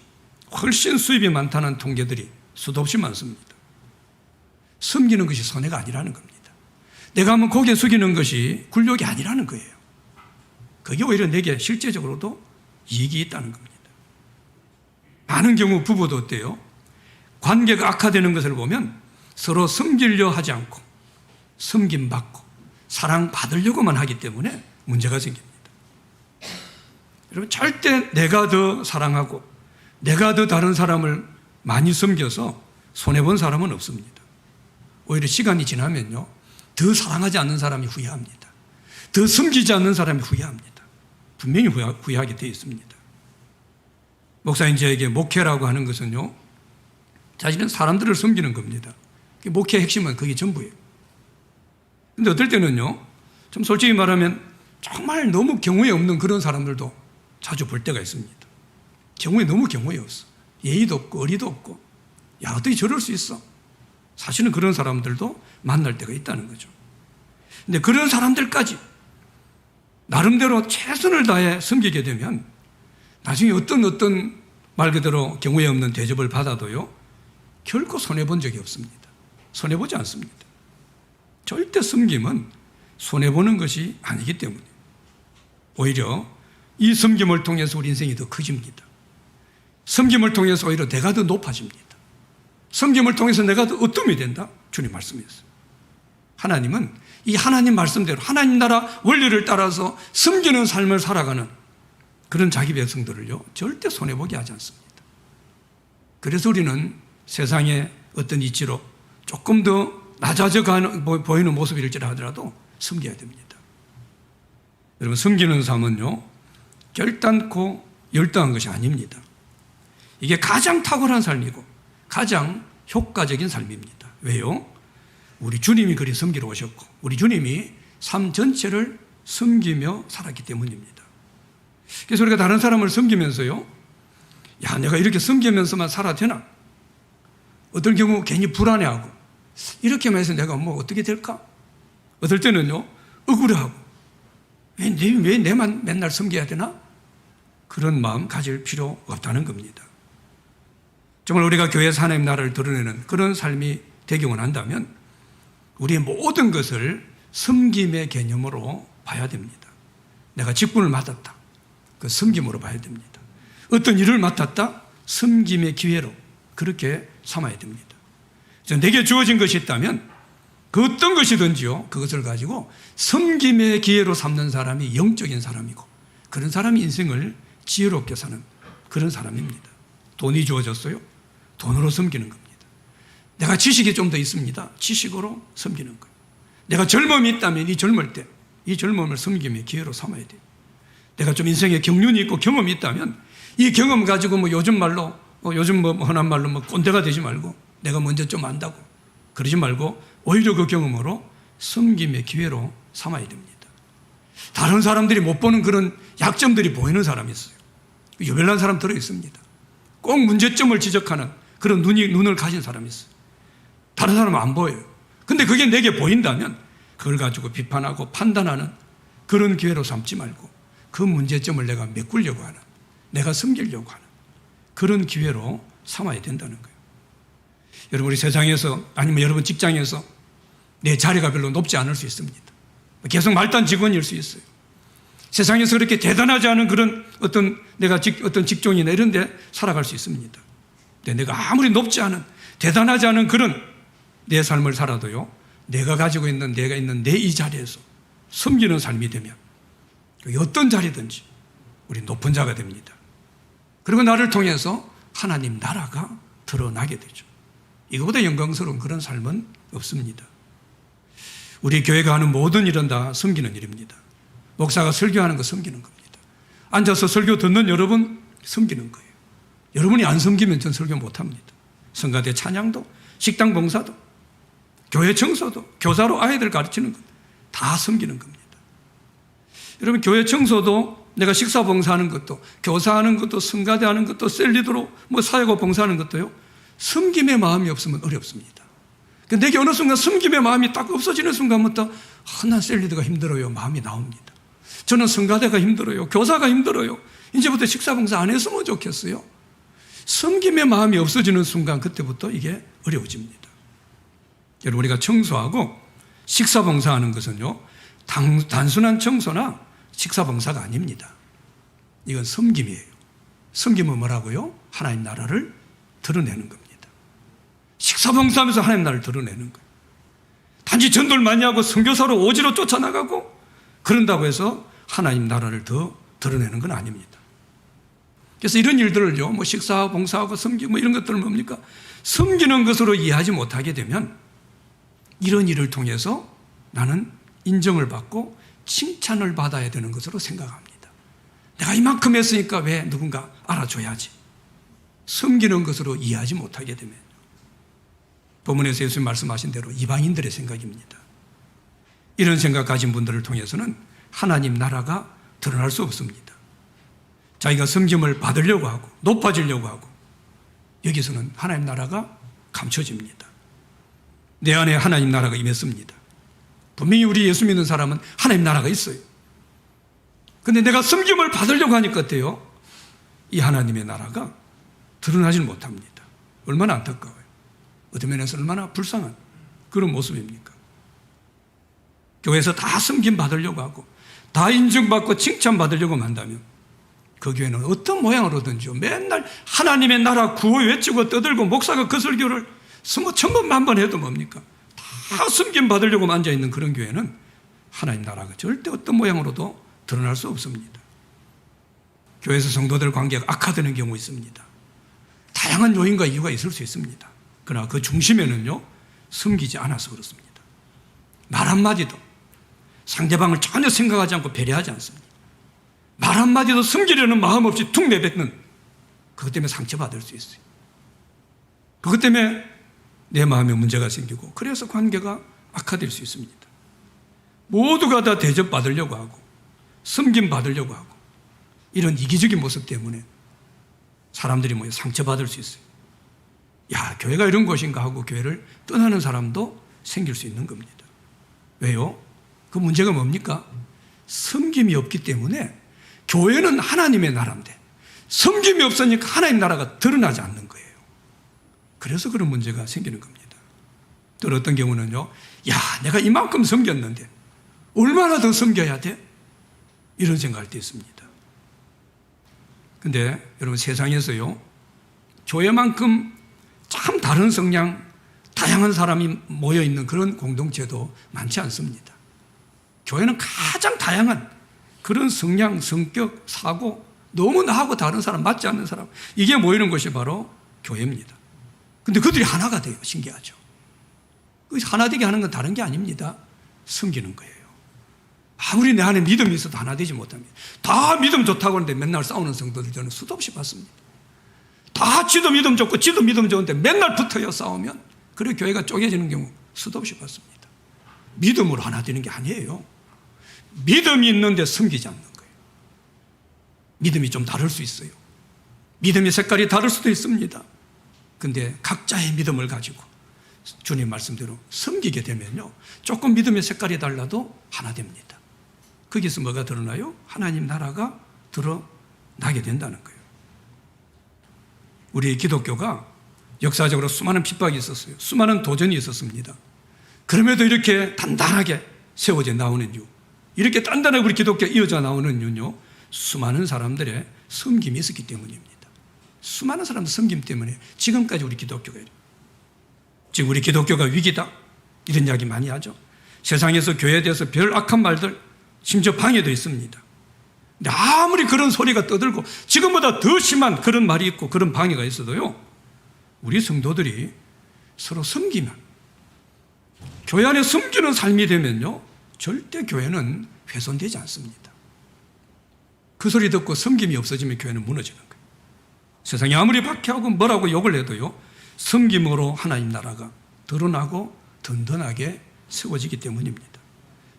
훨씬 수입이 많다는 통계들이 수도 없이 많습니다. 섬기는 것이 손해가 아니라는 겁니다. 내가 한번 고개 숙이는 것이 굴욕이 아니라는 거예요. 그게 오히려 내게 실제적으로도 이익이 있다는 겁니다. 많은 경우 부부도 어때요? 관계가 악화되는 것을 보면 서로 섬기려 하지 않고 섬김받고 사랑받으려고만 하기 때문에 문제가 생깁니다. 여러분, 절대 내가 더 사랑하고 내가 더 다른 사람을 많이 섬겨서 손해본 사람은 없습니다. 오히려 시간이 지나면요, 더 사랑하지 않는 사람이 후회합니다. 더 섬기지 않는 사람이 후회합니다. 분명히 후회하게 되어 있습니다. 목사님 저에게 목회라고 하는 것은요, 자신은 사람들을 섬기는 겁니다. 목회의 핵심은 그게 전부예요. 근데 어떨 때는요, 좀 솔직히 말하면 정말 너무 경우에 없는 그런 사람들도 자주 볼 때가 있습니다. 너무 경우에 없어. 예의도 없고 어리도 없고, 야, 어떻게 저럴 수 있어? 사실은 그런 사람들도 만날 때가 있다는 거죠. 근데 그런 사람들까지 나름대로 최선을 다해 섬기게 되면 나중에 어떤 말 그대로 경우에 없는 대접을 받아도요, 결코 손해본 적이 없습니다. 손해보지 않습니다. 절대 섬김은 손해보는 것이 아니기 때문에 오히려 이 섬김을 통해서 우리 인생이 더 커집니다. 섬김을 통해서 오히려 내가 더 높아집니다. 섬김을 통해서 내가 더 어둠이 된다? 주님 말씀이었어요. 하나님은 이 하나님 말씀대로 하나님 나라 원리를 따라서 섬기는 삶을 살아가는 그런 자기 백성들을요 절대 손해보게 하지 않습니다. 그래서 우리는 세상의 어떤 이치로 조금 더 낮아져 보이는 모습일지라 하더라도 섬겨야 됩니다. 여러분, 섬기는 삶은요 결단코 열등한 것이 아닙니다. 이게 가장 탁월한 삶이고 가장 효과적인 삶입니다. 왜요? 우리 주님이 그리 섬기러 오셨고 우리 주님이 삶 전체를 섬기며 살았기 때문입니다. 그래서 우리가 다른 사람을 섬기면서요, 야, 내가 이렇게 섬기면서만 살아도 되나? 어떤 경우 괜히 불안해하고 이렇게만 해서 내가 뭐 어떻게 될까? 어떨 때는요 억울해하고 왜 내만 맨날 섬겨야 되나? 그런 마음 가질 필요 없다는 겁니다. 정말 우리가 교회에서 하나님 나라를 드러내는 그런 삶이 되기 원한다면 우리의 모든 것을 섬김의 개념으로 봐야 됩니다. 내가 직분을 맡았다. 그 섬김으로 봐야 됩니다. 어떤 일을 맡았다. 섬김의 기회로 그렇게 삼아야 됩니다. 내게 주어진 것이 있다면 그 어떤 것이든지요 그것을 가지고 섬김의 기회로 삼는 사람이 영적인 사람이고 그런 사람이 인생을 지혜롭게 사는 그런 사람입니다. 돈이 주어졌어요. 돈으로 섬기는 겁니다. 내가 지식이 좀 더 있습니다. 지식으로 섬기는 거예요. 내가 젊음이 있다면 이 젊을 때 이 젊음을 섬김의 기회로 삼아야 돼요. 내가 좀 인생에 경륜이 있고 경험이 있다면 이 경험 가지고 뭐 요즘 말로 요즘 뭐 흔한 말로 뭐 꼰대가 되지 말고 내가 먼저 좀 안다고 그러지 말고 오히려 그 경험으로 섬김의 기회로 삼아야 됩니다. 다른 사람들이 못 보는 그런 약점들이 보이는 사람이 있어요. 유별난 사람 들어있습니다. 꼭 문제점을 지적하는 그런 눈을 가진 사람이 있어요. 다른 사람은 안 보여요. 근데 그게 내게 보인다면 그걸 가지고 비판하고 판단하는 그런 기회로 삼지 말고 그 문제점을 내가 메꾸려고 하는, 내가 섬기려고 하는 그런 기회로 삼아야 된다는 거예요. 여러분, 우리 세상에서 아니면 여러분 직장에서 내 자리가 별로 높지 않을 수 있습니다. 계속 말단 직원일 수 있어요. 세상에서 그렇게 대단하지 않은 그런 어떤 어떤 직종이나 이런 데 살아갈 수 있습니다. 근데 내가 아무리 높지 않은, 대단하지 않은 그런 내 삶을 살아도요, 내가 가지고 있는, 내가 있는 내 이 자리에서 섬기는 삶이 되면 어떤 자리든지 우리 높은 자가 됩니다. 그리고 나를 통해서 하나님 나라가 드러나게 되죠. 이거보다 영광스러운 그런 삶은 없습니다. 우리 교회가 하는 모든 일은 다 섬기는 일입니다. 목사가 설교하는 거 섬기는 겁니다. 앉아서 설교 듣는 여러분 섬기는 거예요. 여러분이 안 섬기면 전 설교 못합니다. 성가대 찬양도, 식당 봉사도, 교회 청소도, 교사로 아이들 가르치는 것 다 섬기는 겁니다. 여러분, 교회 청소도 내가 식사 봉사하는 것도, 교사하는 것도, 성가대 하는 것도, 셀리드로 사회고 봉사하는 것도요, 섬김의 마음이 없으면 어렵습니다. 내게 어느 순간 섬김의 마음이 딱 없어지는 순간부터 난 셀리드가 힘들어요 마음이 나옵니다. 저는 성가대가 힘들어요, 교사가 힘들어요, 이제부터 식사 봉사 안 했으면 좋겠어요. 섬김의 마음이 없어지는 순간 그때부터 이게 어려워집니다. 여러분, 우리가 청소하고 식사 봉사하는 것은요, 단순한 청소나 식사 봉사가 아닙니다. 이건 섬김이에요. 섬김은 뭐라고요? 하나님 나라를 드러내는 겁니다. 식사 봉사하면서 하나님 나라를 드러내는 거예요. 단지 전도를 많이 하고 선교사로 오지로 쫓아나가고 그런다고 해서 하나님 나라를 더 드러내는 건 아닙니다. 그래서 이런 일들을요, 식사하고 봉사하고 섬기고 이런 것들은 뭡니까? 섬기는 것으로 이해하지 못하게 되면 이런 일을 통해서 나는 인정을 받고 칭찬을 받아야 되는 것으로 생각합니다. 내가 이만큼 했으니까 왜 누군가 알아줘야지. 섬기는 것으로 이해하지 못하게 되면 본문에서 예수님 말씀하신 대로 이방인들의 생각입니다. 이런 생각 가진 분들을 통해서는 하나님 나라가 드러날 수 없습니다. 자기가 섬김을 받으려고 하고 높아지려고 하고 여기서는 하나님 나라가 감춰집니다. 내 안에 하나님 나라가 임했습니다. 분명히 우리 예수 믿는 사람은 하나님 나라가 있어요. 그런데 내가 섬김을 받으려고 하니까 어때요? 이 하나님의 나라가 드러나지는 못합니다. 얼마나 안타까워요. 어떤 면에서 얼마나 불쌍한 그런 모습입니까? 교회에서 다 섬김 받으려고 하고 다 인정받고 칭찬받으려고 한다면 그 교회는 어떤 모양으로든지 맨날 하나님의 나라 구호 외치고 떠들고 목사가 그 설교를 1000번 만 번 해도 뭡니까? 다 섬김 받으려고 앉아있는 그런 교회는 하나님 나라가 절대 어떤 모양으로도 드러날 수 없습니다. 교회에서 성도들 관계가 악화되는 경우 있습니다. 다양한 요인과 이유가 있을 수 있습니다. 그러나 그 중심에는요, 섬기지 않아서 그렇습니다. 말 한마디도 상대방을 전혀 생각하지 않고 배려하지 않습니다. 말 한마디도 섬기려는 마음 없이 툭 내뱉는 그것 때문에 상처받을 수 있어요. 그것 때문에 내 마음에 문제가 생기고 그래서 관계가 악화될 수 있습니다. 모두가 다 대접받으려고 하고 섬김 받으려고 하고 이런 이기적인 모습 때문에 사람들이 상처받을 수 있어요. 야, 교회가 이런 곳인가 하고 교회를 떠나는 사람도 생길 수 있는 겁니다. 왜요? 그 문제가 뭡니까? 섬김이 없기 때문에 교회는 하나님의 나라인데 섬김이 없으니까 하나님 나라가 드러나지 않는 거예요. 그래서 그런 문제가 생기는 겁니다. 또 어떤 경우는요, 야, 내가 이만큼 섬겼는데 얼마나 더 섬겨야 돼? 이런 생각할 때 있습니다. 근데 여러분, 세상에서요, 교회만큼 참 다른 성향, 다양한 사람이 모여있는 그런 공동체도 많지 않습니다. 교회는 가장 다양한 그런 성향, 성격, 사고, 너무 나하고 다른 사람, 맞지 않는 사람, 이게 모이는 것이 바로 교회입니다. 근데 그들이 하나가 돼요. 신기하죠. 하나 되게 하는 건 다른 게 아닙니다. 섬기는 거예요. 아무리 내 안에 믿음이 있어도 하나 되지 못합니다. 다 믿음 좋다고 하는데 맨날 싸우는 성도들 저는 수도 없이 봤습니다. 다 지도 믿음 좋고 지도 믿음 좋은데 맨날 붙어요, 싸우면. 그리고 교회가 쪼개지는 경우 수도 없이 봤습니다. 믿음으로 하나 되는 게 아니에요. 믿음이 있는데 섬기지 않는 거예요. 믿음이 좀 다를 수 있어요. 믿음의 색깔이 다를 수도 있습니다. 근데 각자의 믿음을 가지고 주님 말씀대로 섬기게 되면요, 조금 믿음의 색깔이 달라도 하나 됩니다. 거기서 뭐가 드러나요? 하나님 나라가 드러나게 된다는 거예요. 우리 기독교가 역사적으로 수많은 핍박이 있었어요. 수많은 도전이 있었습니다. 그럼에도 이렇게 단단하게 세워져 나오는 이유, 이렇게 단단하게 우리 기독교가 이어져 나오는 이유는요, 수많은 사람들의 섬김이 있었기 때문입니다. 수많은 사람들 섬김 때문에 지금까지 우리 기독교가 이래요. 지금 우리 기독교가 위기다, 이런 이야기 많이 하죠. 세상에서 교회에 대해서 별 악한 말들, 심지어 방해도 있습니다. 근데 아무리 그런 소리가 떠들고 지금보다 더 심한 그런 말이 있고 그런 방해가 있어도요, 우리 성도들이 서로 섬기면, 교회 안에 섬기는 삶이 되면요, 절대 교회는 훼손되지 않습니다. 그 소리 듣고 섬김이 없어지면 교회는 무너지는 거예요. 세상이 아무리 박해하고 뭐라고 욕을 해도요, 섬김으로 하나님 나라가 드러나고 든든하게 세워지기 때문입니다.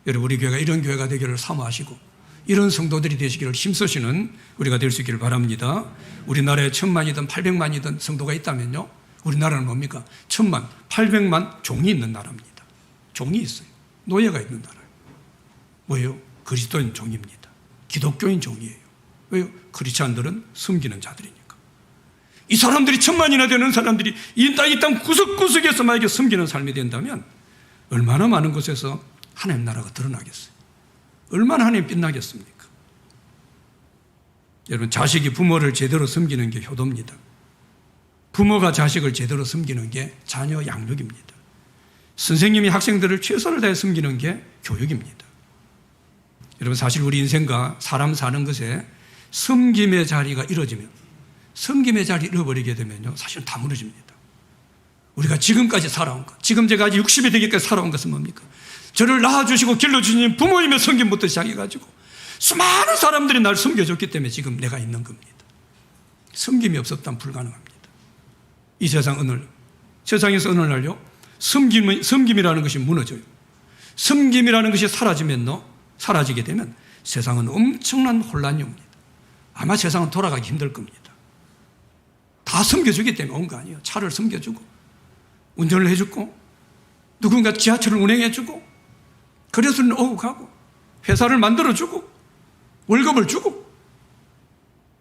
여러분, 우리 교회가 이런 교회가 되기를 사모하시고 이런 성도들이 되시기를 힘쓰시는 우리가 될 수 있기를 바랍니다. 우리나라에 1000만이든 800만이든 성도가 있다면요, 우리나라는 뭡니까? 1000만, 800만 종이 있는 나라입니다. 종이 있어요. 노예가 있는 나라예요. 뭐예요? 그리스도인 종입니다. 기독교인 종이에요. 왜요? 크리스찬들은 섬기는 자들이니까. 이 사람들이 1000만이나 되는 사람들이 이 땅 구석구석에서 만약에 섬기는 삶이 된다면 얼마나 많은 곳에서 하나님 나라가 드러나겠어요. 얼마나 하나님 빛나겠습니까? 여러분, 자식이 부모를 제대로 섬기는 게 효도입니다. 부모가 자식을 제대로 섬기는 게 자녀 양육입니다. 선생님이 학생들을 최선을 다해 섬기는 게 교육입니다. 여러분, 사실 우리 인생과 사람 사는 것에 섬김의 자리가 이루어지면, 섬김의 자리를 잃어버리게 되면요, 사실은 다 무너집니다. 우리가 지금까지 살아온 것, 지금 제가 아직 60이 되기까지 살아온 것은 뭡니까? 저를 낳아주시고 길러주신 부모님의 섬김부터 시작해가지고 수많은 사람들이 날 섬겨줬기 때문에 지금 내가 있는 겁니다. 섬김이 없었다면 불가능합니다. 이 세상 세상에서 어느 날요, 섬김이라는 것이 무너져요. 섬김이라는 것이 사라지게 되면 세상은 엄청난 혼란이 옵니다. 아마 세상은 돌아가기 힘들 겁니다. 다 섬겨주기 때문에 온 거 아니에요. 차를 섬겨주고 운전을 해주고 누군가 지하철을 운행해주고 거래소를 오고 가고 회사를 만들어주고 월급을 주고,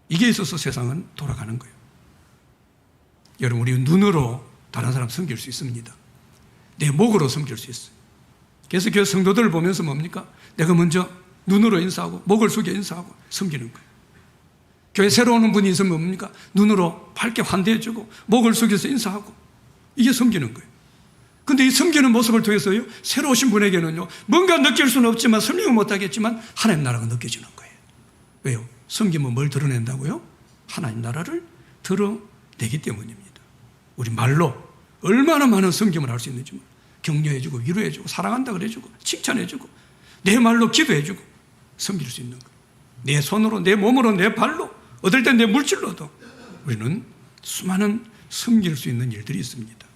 이게 있어서 세상은 돌아가는 거예요. 여러분, 우리 눈으로 다른 사람 섬길 수 있습니다. 내 목으로 섬길 수 있어요. 그래서 교회 성도들을 보면서 뭡니까? 내가 먼저 눈으로 인사하고 목을 숙여 인사하고 섬기는 거예요. 교회 새로 오는 분이 있으면 뭡니까? 눈으로 밝게 환대해주고 목을 숙여서 인사하고, 이게 섬기는 거예요. 근데 이 섬기는 모습을 통해서요, 새로 오신 분에게는요, 뭔가 느낄 수는 없지만, 설명은 못하겠지만 하나님 나라가 느껴지는 거예요. 왜요? 섬기면 뭘 드러낸다고요? 하나님 나라를 드러내기 때문입니다. 우리 말로 얼마나 많은 섬김을 할 수 있는지, 격려해주고 위로해주고 사랑한다 그래주고 칭찬해주고 내 말로 기도해주고 섬길 수 있는 거예요. 내 손으로, 내 몸으로, 내 발로, 얻을 땐 내 물질로도 우리는 수많은 섬길 수 있는 일들이 있습니다.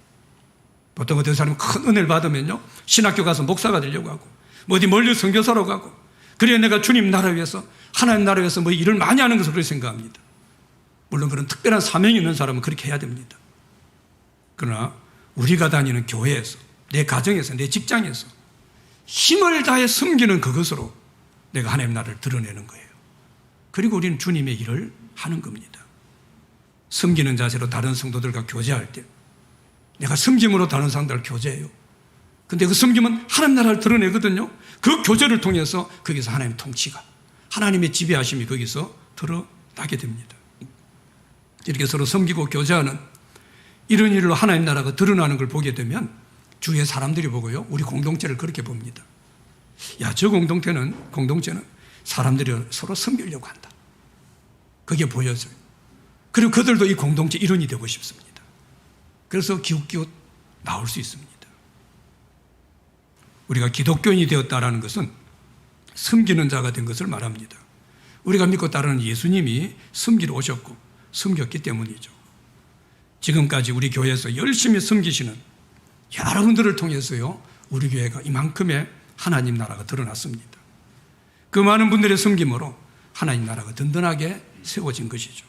보통 어떤 사람은 큰 은혜를 받으면요, 신학교 가서 목사가 되려고 하고, 뭐 어디 멀리 선교사로 가고, 그래야 내가 주님 나라 위해서, 하나님 나라 위해서 뭐 일을 많이 하는 것으로 그렇게 생각합니다. 물론 그런 특별한 사명이 있는 사람은 그렇게 해야 됩니다. 그러나 우리가 다니는 교회에서, 내 가정에서, 내 직장에서 힘을 다해 섬기는 그것으로 내가 하나님 나라를 드러내는 거예요. 그리고 우리는 주님의 일을 하는 겁니다. 섬기는 자세로 다른 성도들과 교제할 때 내가 섬김으로 다른 사람들을 교제해요. 근데 그 섬김은 하나님 나라를 드러내거든요. 그 교제를 통해서 거기서 하나님의 통치가, 하나님의 지배하심이 거기서 드러나게 됩니다. 이렇게 서로 섬기고 교제하는 이런 일로 하나님 나라가 드러나는 걸 보게 되면 주위의 사람들이 보고요, 우리 공동체를 그렇게 봅니다. 야, 저 공동체는 사람들이 서로 섬기려고 한다. 그게 보여져요. 그리고 그들도 이 공동체 일원이 되고 싶습니다. 그래서 기웃기웃 나올 수 있습니다. 우리가 기독교인이 되었다라는 것은 섬기는 자가 된 것을 말합니다. 우리가 믿고 따르는 예수님이 섬기러 오셨고 섬겼기 때문이죠. 지금까지 우리 교회에서 열심히 섬기시는 여러분들을 통해서요, 우리 교회가 이만큼의 하나님 나라가 드러났습니다. 그 많은 분들의 섬김으로 하나님 나라가 든든하게 세워진 것이죠.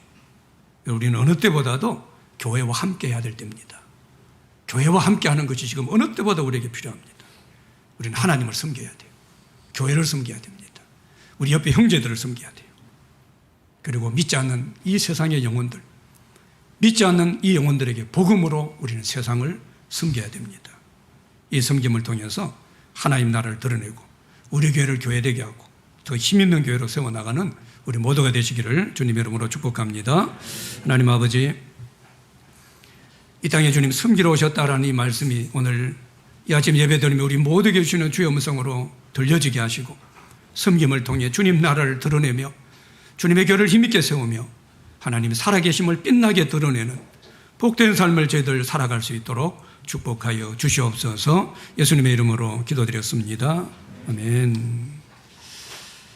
우리는 어느 때보다도 교회와 함께 해야 될 때입니다. 교회와 함께 하는 것이 지금 어느 때보다 우리에게 필요합니다. 우리는 하나님을 섬겨야 돼요. 교회를 섬겨야 됩니다. 우리 옆에 형제들을 섬겨야 돼요. 그리고 믿지 않는 이 세상의 영혼들, 믿지 않는 이 영혼들에게 복음으로 우리는 세상을 섬겨야 됩니다. 이 섬김을 통해서 하나님 나라를 드러내고 우리 교회를 교회되게 하고 더 힘있는 교회로 세워나가는 우리 모두가 되시기를 주님의 이름으로 축복합니다. 하나님 아버지, 이 땅에 주님 섬기러 오셨다라는 이 말씀이 오늘 이 아침 예배드리며 우리 모두에게 주시는 주의 음성으로 들려지게 하시고, 섬김을 통해 주님 나라를 드러내며 주님의 교회를 힘있게 세우며 하나님의 살아계심을 빛나게 드러내는 복된 삶을 저희들 살아갈 수 있도록 축복하여 주시옵소서. 예수님의 이름으로 기도드렸습니다. 아멘.